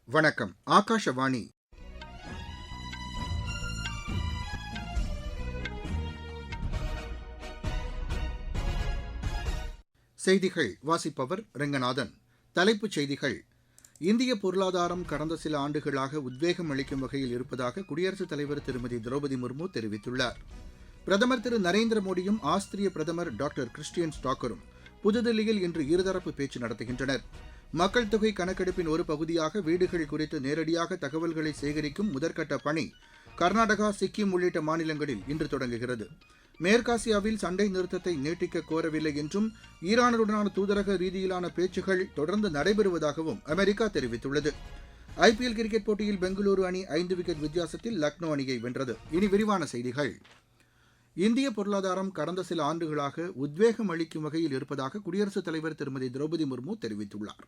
வணக்கம். ஆகாஷவாணி. செய்திகள் வாசிப்பவர் ரெங்கநாதன். தலைப்புச் செய்திகள். இந்திய பொருளாதாரம் கடந்த சில ஆண்டுகளாக உத்வேகம் அளிக்கும் வகையில் இருப்பதாக குடியரசுத் தலைவர் திருமதி திரௌபதி முர்மு தெரிவித்துள்ளார். பிரதமர் திரு நரேந்திர மோடியும் ஆஸ்திரிய பிரதமர் டாக்டர் கிறிஸ்டியன் ஸ்டாக்கரும் புதுதில்லியில் இன்று இருதரப்பு பேச்சு நடத்துகின்றனர். மக்கள் தொகை கணக்கெடுப்பின் ஒரு பகுதியாக வீடுகள் குறித்து நேரடியாக தகவல்களை சேகரிக்கும் முதற்கட்ட பணி கர்நாடகா, சிக்கிம் உள்ளிட்ட மாநிலங்களில் இன்று தொடங்குகிறது. மேற்காசியாவில் சண்டை நிறுத்தத்தை நீட்டிக்க கோரவில்லை என்றும் ஈரானுடனான தூதரக ரீதியிலான பேச்சுகள் தொடர்ந்து நடைபெறுவதாகவும் அமெரிக்கா தெரிவித்துள்ளது. ஐபிஎல் கிரிக்கெட் போட்டியில் பெங்களூரு அணி 5 விக்கெட் வித்தியாசத்தில் லக்னோ அணியை வென்றது. இனி விரிவான செய்திகள். இந்திய பொருளாதாரம் கடந்த சில ஆண்டுகளாக உத்வேகம் அளிக்கும் வகையில் இருப்பதாக குடியரசுத் தலைவர் திருமதி திரௌபதி முர்மு தெரிவித்துள்ளார்.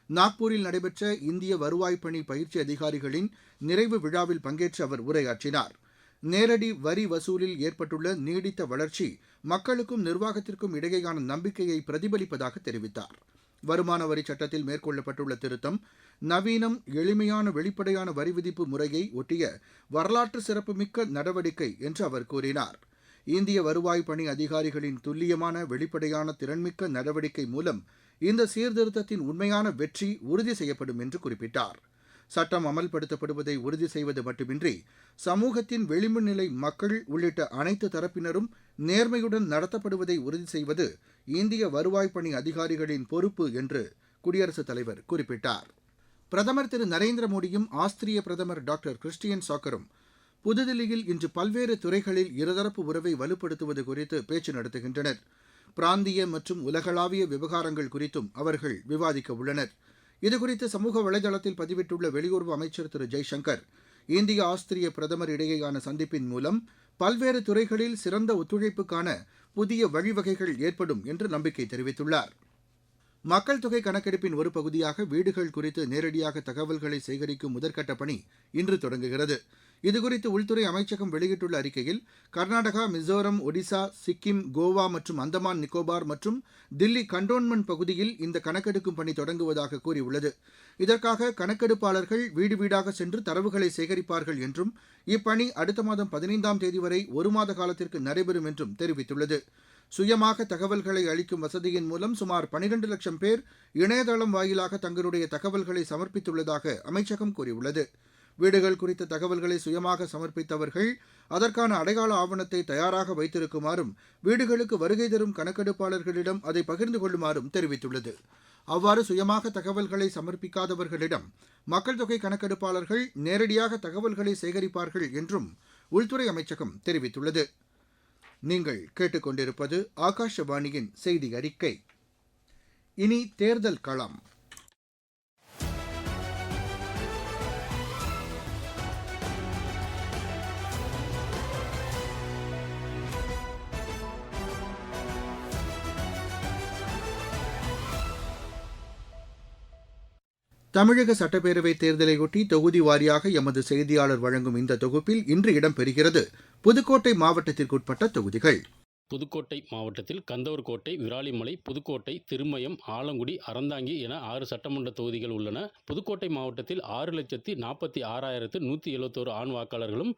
நாக்பூரில் நடைபெற்ற இந்திய வருவாய் பணி பயிற்சி அதிகாரிகளின் நிறைவு விழாவில் பங்கேற்று அவர் உரையாற்றினார். நேரடி வரி வசூலில் ஏற்பட்டுள்ள நீடித்த வளர்ச்சி மக்களுக்கும் நிர்வாகத்திற்கும் இடையேயான நம்பிக்கையை பிரதிபலிப்பதாக தெரிவித்தார். வருமான வரி சட்டத்தில் மேற்கொள்ளப்பட்டுள்ள திருத்தம் நவீனம், எளிமையான, வெளிப்படையான வரி விதிப்பு முறையை ஒட்டிய வரலாற்று சிறப்புமிக்க நடவடிக்கை என்று அவர் கூறினார். இந்திய வருவாய் பணி அதிகாரிகளின் துல்லியமான, வெளிப்படையான, திறன்மிக்க நடவடிக்கை மூலம் இந்த சீர்திருத்தத்தின் உண்மையான வெற்றி உறுதி செய்யப்படும் என்று குறிப்பிட்டார். சட்டம் அமல்படுத்தப்படுவதை உறுதி செய்வது மட்டுமின்றி சமூகத்தின் விளிம்பு நிலை மக்கள் உள்ளிட்ட அனைத்து தரப்பினரும் நேர்மையுடன் நடத்தப்படுவதை உறுதி செய்வது இந்திய வருவாய் பணி அதிகாரிகளின் பொறுப்பு என்று குடியரசுத் தலைவர் குறிப்பிட்டார். பிரதமர் திரு நரேந்திர மோடியும் ஆஸ்திரிய பிரதமர் டாக்டர் கிறிஸ்டியன் ஸ்டாக்கரும் புதுதில்லியில் இன்று பல்வேறு துறைகளில் இருதரப்பு உறவை வலுப்படுத்துவது குறித்து பேச்சு நடத்துகின்றனர். பிராந்திய மற்றும் உலகளாவிய விவகாரங்கள் குறித்தும் அவர்கள் விவாதிக்க உள்ளனர். இதுகுறித்து சமூக வலைதளத்தில் பதிவிட்டுள்ள வெளியுறவு அமைச்சர் திரு ஜெய்சங்கர், இந்திய ஆஸ்திரிய பிரதமர் இடையேயான சந்திப்பின் மூலம் பல்வேறு துறைகளில் சிறந்த ஒத்துழைப்புக்கான புதிய வழிவகைகள் ஏற்படும் என்று நம்பிக்கை தெரிவித்துள்ளார். மக்கள் தொகை கணக்கெடுப்பின் ஒரு பகுதியாக வீடுகள் குறித்து நேரடியாக தகவல்களை சேகரிக்கும் முதற்கட்ட பணி இன்று தொடங்குகிறது. இதுகுறித்து உள்துறை அமைச்சகம் வெளியிட்டுள்ள அறிக்கையில், கர்நாடகா, மிசோரம், ஒடிசா, சிக்கிம், கோவா மற்றும் அந்தமான் நிக்கோபார் மற்றும் தில்லி கண்டோன்மெண்ட் பகுதியில் இந்த கணக்கெடுக்கும் பணி தொடங்குவதாக கூறியுள்ளது. இதற்காக கணக்கெடுப்பாளர்கள் வீடு வீடாக சென்று தரவுகளை சேகரிப்பார்கள் என்றும் இப்பணி அடுத்த மாதம் 15ஆம் தேதி வரை 1 மாத காலத்திற்கு நடைபெறும் என்றும் தெரிவித்துள்ளது. சுயமாக தகவல்களை அளிக்கும் வசதியின் மூலம் சுமார் 12 லட்சம் பேர் இணையதளம் வாயிலாக தங்களுடைய தகவல்களை சமர்ப்பித்துள்ளதாக அமைச்சகம் கூறியுள்ளது. வீடுகள் குறித்த தகவல்களை சுயமாக சமர்ப்பித்தவர்கள் அதற்கான அடையாள ஆவணத்தை தயாராக வைத்திருக்குமாறும் வீடுகளுக்கு வருகை தரும் கணக்கெடுப்பாளர்களிடம் அதை பகிர்ந்து கொள்ளுமாறும் தெரிவித்துள்ளது. அவ்வாறு சுயமாக தகவல்களை சமர்ப்பிக்காதவர்களிடம் மக்கள் தொகை கணக்கெடுப்பாளர்கள் நேரடியாக தகவல்களை சேகரிப்பார்கள் என்றும் உள்துறை அமைச்சகம் தெரிவித்துள்ளது. நீங்கள் கேட்டுக்கொண்டிருப்பது ஆகாஷவாணியின் செய்தி அறிக்கை. இனி தேர்தல் களம். தமிழக சட்டப்பேரவைத் தேர்தலையொட்டி தொகுதி வாரியாக எமது செய்தியாளர் வழங்கும் இந்த தொகுப்பில் இன்று இடம்பெறுகிறது புதுக்கோட்டை மாவட்டத்திற்குட்பட்ட தொகுதிகள். புதுக்கோட்டை மாவட்டத்தில் கந்தவர்கோட்டை, விராலிமலை, புதுக்கோட்டை, திருமயம், ஆலங்குடி, அறந்தாங்கி என 6 சட்டமன்ற தொகுதிகள் உள்ளன. புதுக்கோட்டை மாவட்டத்தில் 6,46,171 ஆண் வாக்காளர்களும்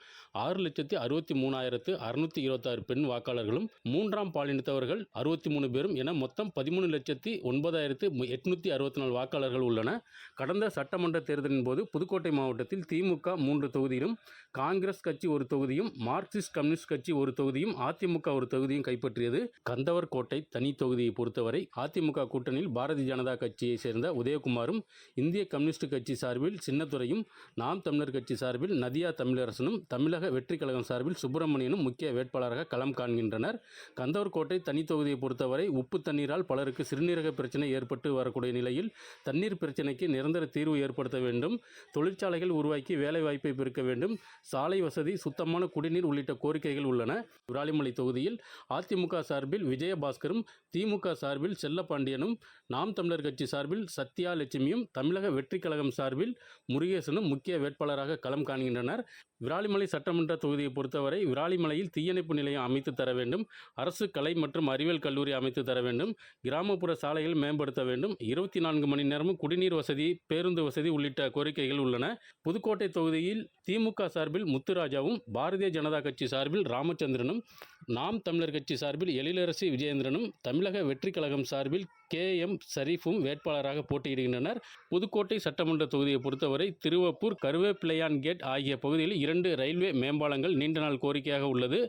6,63,626 பெண் வாக்காளர்களும் 3ஆம் பாலினத்தவர்கள் 63 பேரும் என மொத்தம் 13,09,864 வாக்காளர்கள் உள்ளன. கடந்த சட்டமன்ற தேர்தலின் போது புதுக்கோட்டை மாவட்டத்தில் திமுக 3 தொகுதியிலும், காங்கிரஸ் கட்சி 1 தொகுதியும், மார்க்சிஸ்ட் கம்யூனிஸ்ட் கட்சி 1 தொகுதியும், அதிமுக 1 தொகுதியும் கைப்பற்றியது. கந்தவர்கோட்டை தனி தொகுதியை பொறுத்தவரை அதிமுக கூட்டணியில் பாரதிய ஜனதா கட்சியை சேர்ந்த உதயகுமாரும், இந்திய கம்யூனிஸ்ட் கட்சி சார்பில் சின்னத்துரையும், நாம் தமிழர் கட்சி சார்பில் நதியா தமிழரசனும், தமிழக வெற்றி கழகம் சார்பில் சுப்பிரமணியனும் முக்கிய வேட்பாளராக களம் காண்கின்றனர். கந்தவர்கோட்டை தனி தொகுதியை பொறுத்தவரை உப்பு தண்ணீரால் பலருக்கு சிறுநீரக பிரச்சனை ஏற்பட்டு வரக்கூடிய நிலையில் தண்ணீர் பிரச்சனைக்கு நிரந்தர தீர்வு ஏற்படுத்த வேண்டும், தொழிற்சாலைகள் உருவாக்கி வேலை வாய்ப்பை பெருக்க வேண்டும், சாலை வசதி, சுத்தமான குடிநீர் உள்ளிட்ட கோரிக்கைகள் உள்ளன. விராலிமலை தொகுதியில் அதிமுக சார்பில் விஜயபாஸ்கரும், திமுக சார்பில் செல்லப்பாண்டியனும், நாம் தமிழர் கட்சி சார்பில் சத்யா லட்சுமியும், தமிழக வெற்றிக் கழகம் சார்பில் முருகேசனும் முக்கிய வேட்பாளராக களம் காண்கின்றனர். விராலிமலை சட்டமன்ற தொகுதியை பொறுத்தவரை விராலிமலையில் தீயணைப்பு நிலையம் அமைத்து தர வேண்டும், அரசு கலை மற்றும் அறிவியல் கல்லூரி அமைத்து தர வேண்டும், கிராமப்புற சாலைகள் மேம்படுத்த வேண்டும், 24 மணி நேரமும் குடிநீர் வசதி, பேருந்து வசதி உள்ளிட்ட கோரிக்கைகள் உள்ளன. புதுக்கோட்டை தொகுதியில் திமுக சார்பில் முத்துராஜாவும், பாரதிய ஜனதா கட்சி சார்பில் ராமச்சந்திரனும், நாம் தமிழர் கட்சி சார்பில் எழிலரசி விஜயேந்திரனும், தமிழக வெற்றிக் கழகம் சார்பில் KM ஷரீஃபும் வேட்பாளராக போட்டியிடுகின்றனர். புதுக்கோட்டை சட்டமன்ற தொகுதியை பொறுத்தவரை திருவப்பூர், கருவேப்பிள்ளையான் கேட் ஆகிய பகுதியில் 2 ரயில்வே மேம்பாலங்கள் நீண்ட நாள் கோரிக்கையாக உள்ளது.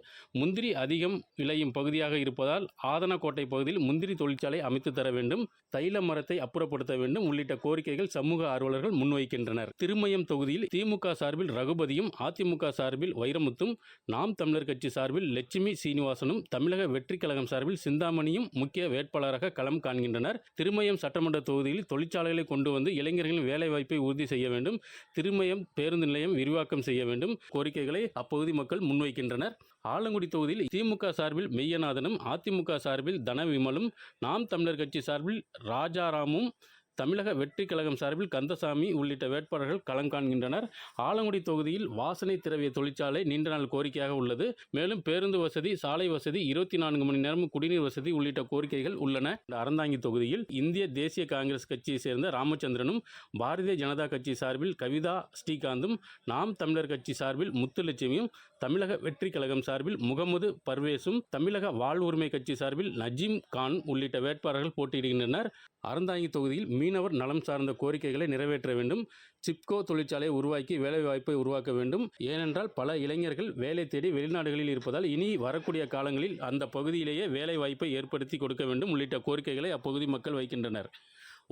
முந்திரி அதிகம் விளையும் பகுதியாக இருப்பதால் ஆதனக்கோட்டை பகுதியில் முந்திரி தொழிற்சாலை அமைத்து தர வேண்டும், தைல மரத்தை அப்புறப்படுத்த வேண்டும் உள்ளிட்ட கோரிக்கைகள் சமூக ஆர்வலர்கள் முன்வைக்கின்றனர். திருமயம் தொகுதியில் திமுக சார்பில் ரகுபதியும், அதிமுக சார்பில் வைரமுத்தும், நாம் தமிழர் கட்சி சார்பில் லட்சுமி சீனிவாசனும், தமிழக வெற்றிக் கழகம் சார்பில் சிந்தாமணியும் முக்கிய வேட்பாளராக களம் காண்கின்றனர். திருமயம் சட்டமன்ற தொகுதியில் தொழிற்சாலைகளை கொண்டு வந்து இளைஞர்களின் வேலைவாய்ப்பை உறுதி செய்ய வேண்டும், திருமயம் பேருந்து நிலையம் விரிவாக்கம் செய்ய வேண்டும் கோரிக்கைகளை அப்பகுதி மக்கள் முன்வைக்கின்றனர். ஆலங்குடி தொகுதியில் திமுக சார்பில் மெய்யநாதனும், அதிமுக சார்பில் தனவிமலும், நாம் தமிழர் கட்சி சார்பில் ராஜாராமும், தமிழக வெற்றிக் கழகம் சார்பில் கந்தசாமி உள்ளிட்ட வேட்பாளர்கள் களம் காண்கின்றனர். ஆலங்குடி தொகுதியில் வாசனை திரவிய தொழிற்சாலை நீண்ட நாள் கோரிக்கையாக உள்ளது. மேலும் பேருந்து வசதி, சாலை வசதி, 24 மணி நேரம் குடிநீர் வசதி உள்ளிட்ட கோரிக்கைகள் உள்ளன. அறந்தாங்கி தொகுதியில் இந்திய தேசிய காங்கிரஸ் கட்சியை சேர்ந்த ராமச்சந்திரனும், பாரதிய ஜனதா கட்சி சார்பில் கவிதா ஸ்ரீகாந்தும், நாம் தமிழர் கட்சி சார்பில் முத்துலட்சுமியும், தமிழக வெற்றிக் கழகம் சார்பில் முகமது பர்வேஸும், தமிழக வாழ்வுரிமை கட்சி சார்பில் நஜீம் கான் உள்ளிட்ட வேட்பாளர்கள் போட்டியிடுகின்றனர். அறந்தாங்கி தொகுதியில் மீனவர் நலம் சார்ந்த கோரிக்கைகளை நிறைவேற்ற வேண்டும், சிப்கோ தொழிற்சாலையை உருவாக்கி வேலைவாய்ப்பை உருவாக்க வேண்டும். ஏனென்றால் பல இளைஞர்கள் வேலை தேடி வெளிநாடுகளில் இருப்பதால் இனி வரக்கூடிய காலங்களில் அந்த பகுதியிலேயே வேலைவாய்ப்பை ஏற்படுத்தி கொடுக்க வேண்டும் உள்ளிட்ட கோரிக்கைகளை அப்பகுதி மக்கள் வைக்கின்றனர்.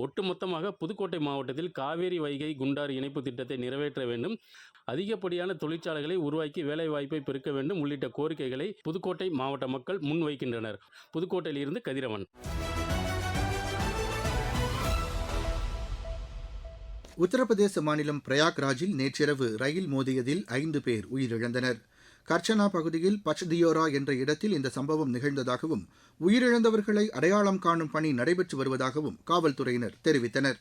ஒட்டுமொத்தமாக புதுக்கோட்டை மாவட்டத்தில் காவேரி வைகை குண்டாறு இணைப்பு திட்டத்தை நிறைவேற்ற வேண்டும், அதிகப்படியான தொழிற்சாலைகளை உருவாக்கி வேலைவாய்ப்பை பெருக்க வேண்டும் உள்ளிட்ட கோரிக்கைகளை புதுக்கோட்டை மாவட்ட மக்கள் முன்வைக்கின்றனர். புதுக்கோட்டையிலிருந்து கதிரவன். உத்தரப்பிரதேச மாநிலம் பிரயாக்ராஜில் நேற்றிரவு ரயில் மோதியதில் 5 பேர் உயிரிழந்தனர். கர்ச்சனா பகுதியில் பச்தியோரா என்ற இடத்தில் இந்த சம்பவம் நிகழ்ந்ததாகவும், உயிரிழந்தவர்களை அடையாளம் காணும் பணி நடைபெற்று வருவதாகவும் காவல்துறையினர் தெரிவித்தனர்.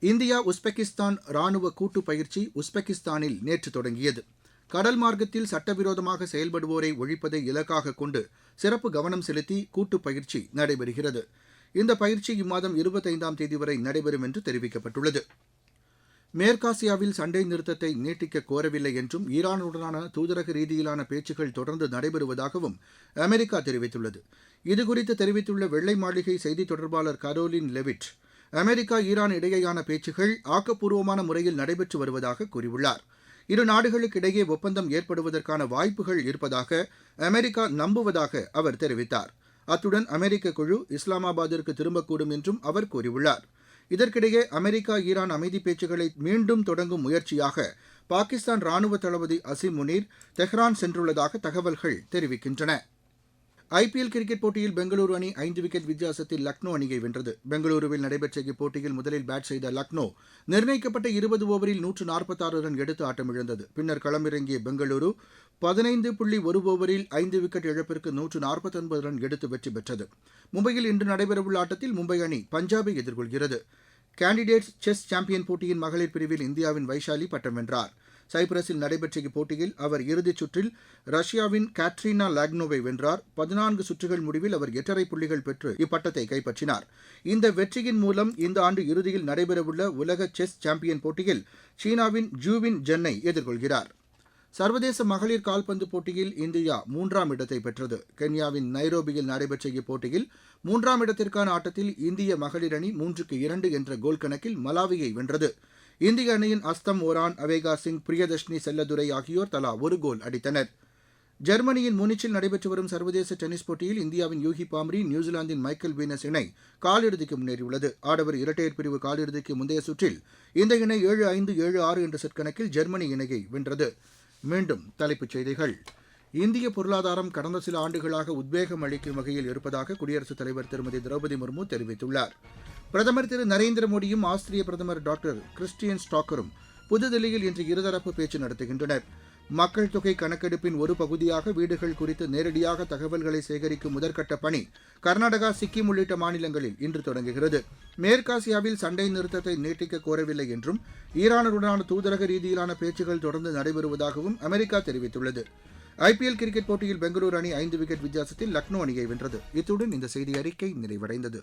இந்தியா உஸ்பெகிஸ்தான் ராணுவ கூட்டு பயிற்சி உஸ்பெகிஸ்தானில் நேற்று தொடங்கியது. கடல் மார்க்கத்தில் சட்டவிரோதமாக செயல்படுவோரை ஒழிப்பதை இலக்காக கொண்டு சிறப்பு கவனம் செலுத்தி கூட்டு பயிற்சி நடைபெறுகிறது. இந்த பயிற்சி இம்மாதம் 25ஆம் தேதி வரை நடைபெறும் என்று தெரிவிக்கப்பட்டுள்ளது. மேற்காசியாவில் சண்டை நிறுத்தத்தை நீட்டிக்க கோரவில்லை என்றும், ஈரானுடனான தூதரக ரீதியிலான பேச்சுக்கள் தொடர்ந்து நடைபெறுவதாகவும் அமெரிக்கா தெரிவித்துள்ளது. இதுகுறித்து தெரிவித்துள்ள வெள்ளை மாளிகை செய்தித் தொடர்பாளர் கரோலின் லெவிட், அமெரிக்கா ஈரான் இடையேயான பேச்சுக்கள் ஆக்கப்பூர்வமான முறையில் நடைபெற்று வருவதாக கூறியுள்ளார். இரு நாடுகளுக்கிடையே ஒப்பந்தம் ஏற்படுவதற்கான வாய்ப்புகள் இருப்பதாக அமெரிக்கா நம்புவதாக அவர் தெரிவித்தார். அத்துடன் அமெரிக்க குழு இஸ்லாமாபாத்திற்கு திரும்பக்கூடும் என்றும் அவர் கூறியுள்ளார். இதற்கிடையே அமெரிக்கா ஈரான் அமைதி பேச்சுக்களை மீண்டும் தொடங்கும் முயற்சியாக பாகிஸ்தான் ராணுவ தளபதி அசிம் முனீர் தெஹ்ரான் சென்றுள்ளதாக தகவல்கள் தெரிவிக்கின்றன. ஐபிஎல் கிரிக்கெட் போட்டியில் பெங்களூரு அணி 5 விக்கெட் வித்தியாசத்தில் லக்னோ அணியை வென்றது. பெங்களூருவில் நடைபெற்ற இப்போட்டியில் முதலில் பேட் செய்த லக்னோ நிர்ணயிக்கப்பட்ட 20 ஓவரில் 146 ரன் எடுத்து ஆட்டமிழந்தது. பின்னர் களமிறங்கிய பெங்களூரு 15.1 ஓவரில் 5 விக்கெட் இழப்பிற்கு 149 ரன் எடுத்து வெற்றி பெற்றது. மும்பையில் இன்று நடைபெறவுள்ள ஆட்டத்தில் மும்பை அணி பஞ்சாபை எதிர்கொள்கிறது. கேண்டிடேட்ஸ் செஸ் சாம்பியன் போட்டியின் மகளிர் பிரிவில் இந்தியாவின் வைஷாலி பட்டம் வென்றார். சைப்ரஸில் நடைபெற்ற இப்போட்டியில் அவர் இறுதிச் சுற்றில் ரஷ்யாவின் காட்ரினா லாக்னோவை வென்றார். 14 சுற்றுகள் முடிவில் அவர் 8.5 புள்ளிகள் பெற்று இப்பட்டத்தை கைப்பற்றினார். இந்த வெற்றியின் மூலம் இந்த ஆண்டு இறுதியில் நடைபெறவுள்ள உலக செஸ் சாம்பியன் போட்டியில் சீனாவின் ஜூவின் ஜென்னை எதிர்கொள்கிறார். சர்வதேச மகளிர் கால்பந்து போட்டியில் இந்தியா 3ஆம் இடத்தை பெற்றது. கென்யாவின் நைரோபியில் நடைபெற்ற இப்போட்டியில் 3ஆம் இடத்திற்கான ஆட்டத்தில் இந்திய மகளிர் அணி 3-2 என்ற கோல் கணக்கில் மலாவியை வென்றது. இந்திய அணியின் அஸ்தம் ஓரான், அவேகா சிங், பிரியதர்ஷினி செல்லதுரை ஆகியோர் தலா ஒரு கோல் அடித்தனர். ஜெர்மனியின் முனிச்சில் நடைபெற்று வரும் சர்வதேச டென்னிஸ் போட்டியில் இந்தியாவின் யூகி பாம்ரி, நியூசிலாந்தின் மைக்கேல் வீனஸ் இணை காலிறுதிக்கு முன்னேறியுள்ளது. ஆடவர் இரட்டையர் பிரிவு காலிறுதிக்கு முந்தைய சுற்றில் இந்த இணை 7-5, 7-6 என்ற செட் கணக்கில் ஜெர்மனி இணையை வென்றது. மீண்டும் தலைப்புச் செய்திகள். இந்திய பொருளாதாரம் கடந்த சில ஆண்டுகளாக உத்வேகம் அளிக்கும் வகையில் இருப்பதாக குடியரசுத் தலைவர் திருமதி திரௌபதி முர்மு தெரிவித்துள்ளார். பிரதமர் திரு நரேந்திர மோடியும் ஆஸ்திரிய பிரதமர் டாக்டர் கிறிஸ்டியன் ஸ்டாக்கரும் புதுதில்லியில் இன்று இருதரப்பு பேச்சு நடத்துகின்றனர். மக்கள் தொகை கணக்கெடுப்பின் ஒரு பகுதியாக வீடுகள் குறித்து நேரடியாக தகவல்களை சேகரிக்கும் முதற்கட்ட பணி கர்நாடகா, சிக்கிம் உள்ளிட்ட மாநிலங்களில் இன்று தொடங்குகிறது. மேற்காசியாவில் சண்டை நிறுத்தத்தை நீட்டிக்க கோரவில்லை என்றும் ஈரானுடனான தூதரக ரீதியிலான பேச்சுகள் தொடர்ந்து நடைபெறுவதாகவும் அமெரிக்கா தெரிவித்துள்ளது. ஐபிஎல் கிரிக்கெட் போட்டியில் பெங்களூரு அணி 5 விக்கெட் வித்தியாசத்தில் லக்னோ அணியை வென்றது. இத்துடன் இந்த செய்தி அறிக்கை நிறைவடைந்தது.